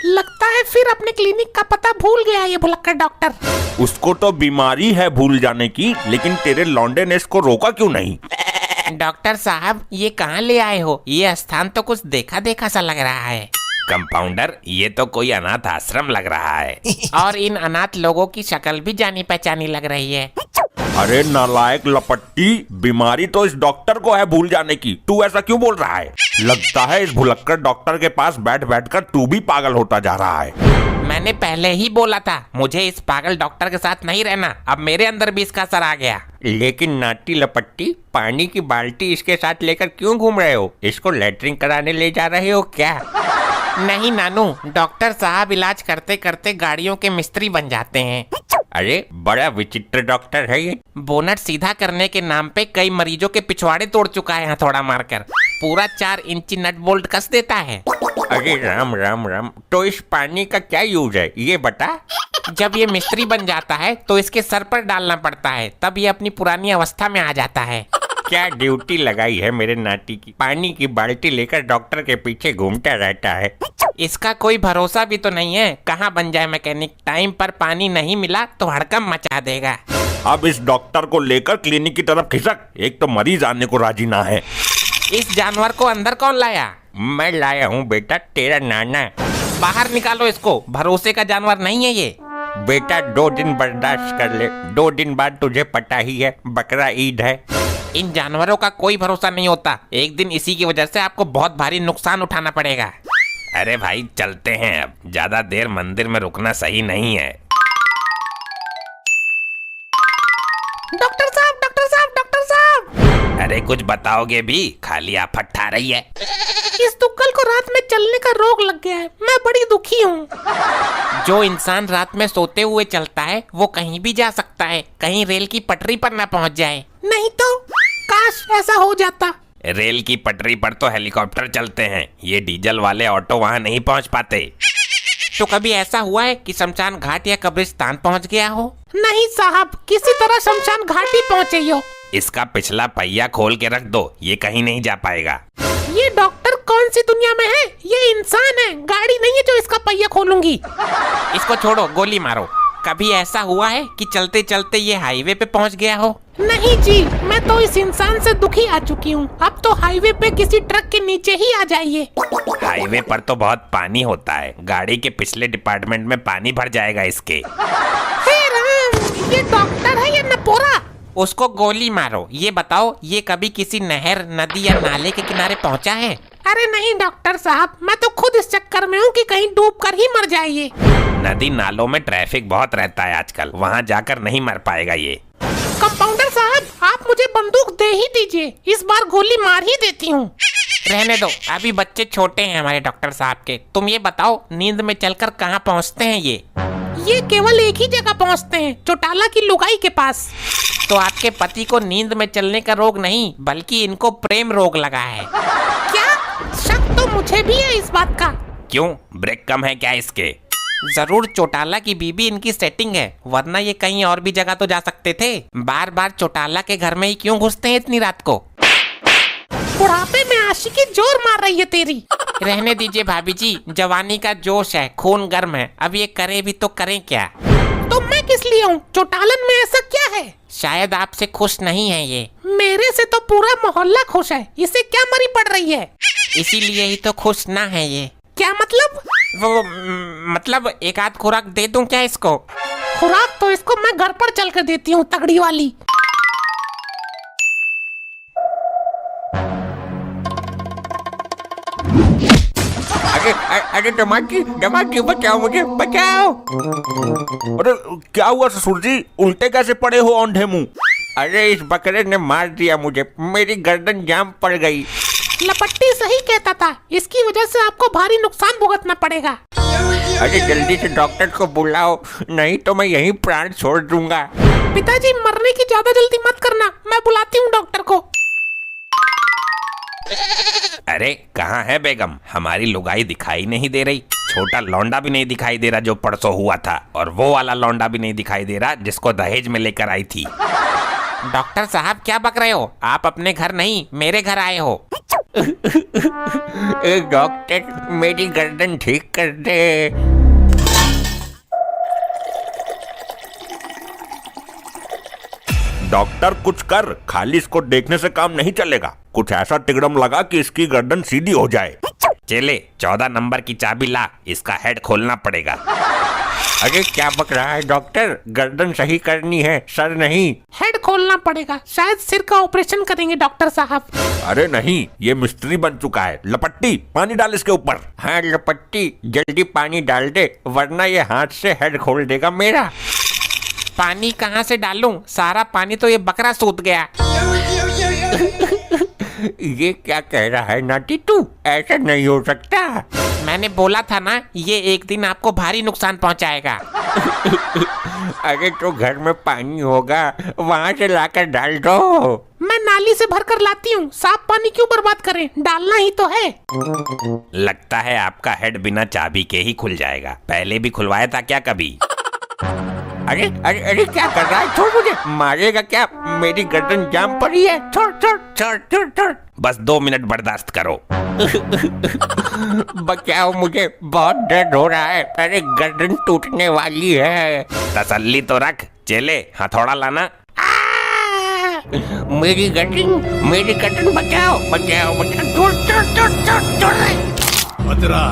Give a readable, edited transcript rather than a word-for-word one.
लगता है फिर अपने क्लिनिक का पता भूल गया ये भुलक्कड़ डॉक्टर। उसको तो बीमारी है भूल जाने की, लेकिन तेरे लौंडे ने इसको रोका क्यों नहीं? डॉक्टर साहब ये कहाँ ले आए हो? ये स्थान तो कुछ देखा देखा सा लग रहा है। कंपाउंडर, ये तो कोई अनाथ आश्रम लग रहा है। और इन अनाथ लोगों की शक्ल भी जानी पहचानी लग रही है। अरे नालायक लपट्टी, बीमारी तो इस डॉक्टर को है भूल जाने की, तू ऐसा क्यों बोल रहा है? लगता है इस भुलक्कड़ डॉक्टर के पास बैठ बैठ कर तू भी पागल होता जा रहा है। मैंने पहले ही बोला था मुझे इस पागल डॉक्टर के साथ नहीं रहना, अब मेरे अंदर भी इसका असर आ गया। लेकिन नाटी लपट्टी, पानी की बाल्टी इसके साथ लेकर क्यों घूम रहे हो? इसको लैट्रिन कराने ले जा रहे हो क्या? नहीं नानू, डॉक्टर साहब इलाज करते करते गाड़ियों के मिस्त्री बन जाते हैं। अरे बड़ा विचित्र डॉक्टर है ये। बोनट सीधा करने के नाम पे कई मरीजों के पिछवाड़े तोड़ चुका है हथौड़ा मारकर। पूरा 4 इंची नट बोल्ट कस देता है। अरे राम राम राम, तो इस पानी का क्या यूज है ये बता। जब ये मिस्त्री बन जाता है तो इसके सर पर डालना पड़ता है, तब ये अपनी पुरानी अवस्था में आ जाता है। क्या ड्यूटी लगाई है मेरे नाती की, पानी की बाल्टी लेकर डॉक्टर के पीछे घूमता रहता है। इसका कोई भरोसा भी तो नहीं है, कहाँ बन जाए मैकेनिक। टाइम पर पानी नहीं मिला तो हड़कम मचा देगा। अब इस डॉक्टर को लेकर क्लिनिक की तरफ खिसक, एक तो मरीज आने को राजी ना है। इस जानवर को अंदर कौन लाया? मैं लाया हूँ बेटा, तेरा नाना। बाहर निकालो इसको, भरोसे का जानवर नहीं है ये। बेटा 2 दिन बर्दाश्त कर ले, 2 दिन बाद तुझे पता ही है बकरा ईद है। इन जानवरों का कोई भरोसा नहीं होता, एक दिन इसी की वजह से आपको बहुत भारी नुकसान उठाना पड़ेगा। अरे भाई चलते हैं, अब ज्यादा देर मंदिर में रुकना सही नहीं है। डॉक्टर साहब, डॉक्टर साहब, डॉक्टर साहब। अरे कुछ बताओगे भी, खाली आफत ठा रही है। इस दुक्कल को रात में चलने का रोग लग गया है, मैं बड़ी दुखी हूँ। जो इंसान रात में सोते हुए चलता है वो कहीं भी जा सकता है, कहीं रेल की पटरी पर ना पहुँच जाए। नहीं तो काश ऐसा हो जाता। रेल की पटरी पर तो हेलीकॉप्टर चलते हैं, ये डीजल वाले ऑटो वहाँ नहीं पहुँच पाते। तो कभी ऐसा हुआ है कि शमशान घाट या कब्रिस्तान पहुँच गया हो? नहीं साहब, किसी तरह शमशान घाट ही पहुँचे हो। इसका पिछला पहिया खोल के रख दो, ये कहीं नहीं जा पाएगा। ये डॉक्टर कौन सी दुनिया में है? ये इंसान है, गाड़ी नहीं है जो इसका पहिया खोलूंगी। इसको छोड़ो, गोली मारो। कभी ऐसा हुआ है कि चलते चलते ये हाईवे पे पहुंच गया हो? नहीं जी, मैं तो इस इंसान से दुखी आ चुकी हूँ। अब तो हाईवे पे किसी ट्रक के नीचे ही आ जाइए। हाईवे पर तो बहुत पानी होता है, गाड़ी के पिछले डिपार्टमेंट में पानी भर जाएगा इसके। हे राम, ये डॉक्टर है या नपोरा? उसको गोली मारो। ये बताओ, ये कभी किसी नहर, नदी या नाले के किनारे पहुंचा है? अरे नहीं डॉक्टर साहब, मैं तो खुद इस चक्कर में हूँ कि कहीं डूब कर ही मर जाए ये। नदी नालों में ट्रैफिक बहुत रहता है आजकल, वहाँ जाकर नहीं मर पाएगा ये। कंपाउंडर साहब, आप मुझे बंदूक दे ही दीजिए, इस बार गोली मार ही देती हूँ। रहने दो, अभी बच्चे छोटे हैं हमारे डॉक्टर साहब के। तुम ये बताओ, नींद में चलकर कहाँ पहुँचते हैं ये? ये केवल एक ही जगह पहुँचते हैं, चौटाला की लुगाई के पास। तो आपके पति को नींद में चलने का रोग नहीं, बल्कि इनको प्रेम रोग लगा है। क्या? शक तो मुझे भी है इस बात का। क्यों, ब्रेक कम है क्या इसके? जरूर चौटाला की बीबी इनकी सेटिंग है, वरना ये कहीं और भी जगह तो जा सकते थे। बार बार चौटाला के घर में ही क्यों घुसते हैं इतनी रात को? बुढ़ापे में आशिकी जोर मार रही है तेरी। रहने दीजिए भाभी जी, जवानी का जोश है, खून गर्म है, अब ये करे भी तो करें क्या? तो मैं किस लिए हूँ? चौटालन में ऐसा क्या है? शायद आपसे खुश नहीं है ये। मेरे से तो पूरा मोहल्ला खुश है, इसे क्या मरी पड़ रही है? इसीलिए ही तो खुश ना है ये। क्या मतलब? वो मतलब एक आध खुराक दे दूं क्या इसको? खुराक तो इसको मैं घर पर चल कर देती हूँ, तगड़ी वाली। अरे टमाटी बचाओ, मुझे बचाओ। अरे क्या हुआ ससुर जी, उल्टे कैसे पड़े हो औंधे मुंह? अरे इस बकरे ने मार दिया मुझे, मेरी गर्दन जाम पड़ गई। लपट्टी सही कहता था, इसकी वजह से आपको भारी नुकसान भुगतना पड़ेगा। अरे जल्दी से डॉक्टर को बुलाओ, नहीं तो मैं यहीं प्राण छोड़ दूंगा। पिताजी मरने की ज्यादा जल्दी मत करना, मैं बुलाती हूँ डॉक्टर को। अरे कहाँ है बेगम, हमारी लुगाई दिखाई नहीं दे रही। छोटा लौंडा भी नहीं दिखाई दे रहा जो परसों हुआ था, और वो वाला लौंडा भी नहीं दिखाई दे रहा जिसको दहेज में लेकर आई थी। डॉक्टर साहब क्या बक रहे हो? आप अपने घर नहीं मेरे घर आए हो। डॉक्टर मेरी गर्दन ठीक कर दे। डॉक्टर कुछ कर, खाली इसको देखने से काम नहीं चलेगा। कुछ ऐसा तिगड़म लगा कि इसकी गर्दन सीधी हो जाए। चले 14 नंबर की चाबी ला, इसका हेड खोलना पड़ेगा। अरे क्या बक रहा है डॉक्टर, गर्दन सही करनी है, सर नहीं। हेड खोलना पड़ेगा, शायद सिर का ऑपरेशन करेंगे डॉक्टर साहब। अरे नहीं, ये मिस्त्री बन चुका है। लपट्टी पानी डाल इसके ऊपर। हाँ लपट्टी, जल्दी पानी डाल दे वरना ये हाथ से हेड खोल देगा मेरा। पानी कहाँ से डालूं? सारा पानी तो ये बकरा सूत गया। ये क्या कह रहा है नाटी तू, ऐसा नहीं हो सकता। मैंने बोला था ना, ये एक दिन आपको भारी नुकसान पहुंचाएगा। अरे तो घर में पानी होगा, वहाँ से लाकर डाल दो। मैं नाली से भरकर लाती हूँ, साफ पानी क्यों बर्बाद करें, डालना ही तो है। लगता है आपका हेड बिना चाबी के ही खुल जाएगा। पहले भी खुलवाया था क्या कभी? अरे अरे अरे क्या कर रहा है, छोड़ मुझे। मारेगा क्या, मेरी गर्दन जाम पड़ी है। छोड़ छोड़ छोड़ छोड़ छोड़, बस 2 मिनट बर्दाश्त करो। बचाओ मुझे, बहुत दर्द हो रहा है। अरे गर्दन टूटने वाली है। तसल्ली तो रख, चले हथौड़ा लाना। मेरी गर्दन बचाओ बचाओ बचाओ। छोड़ छोड़ छोड़ छोड़ छोड़। बदरा।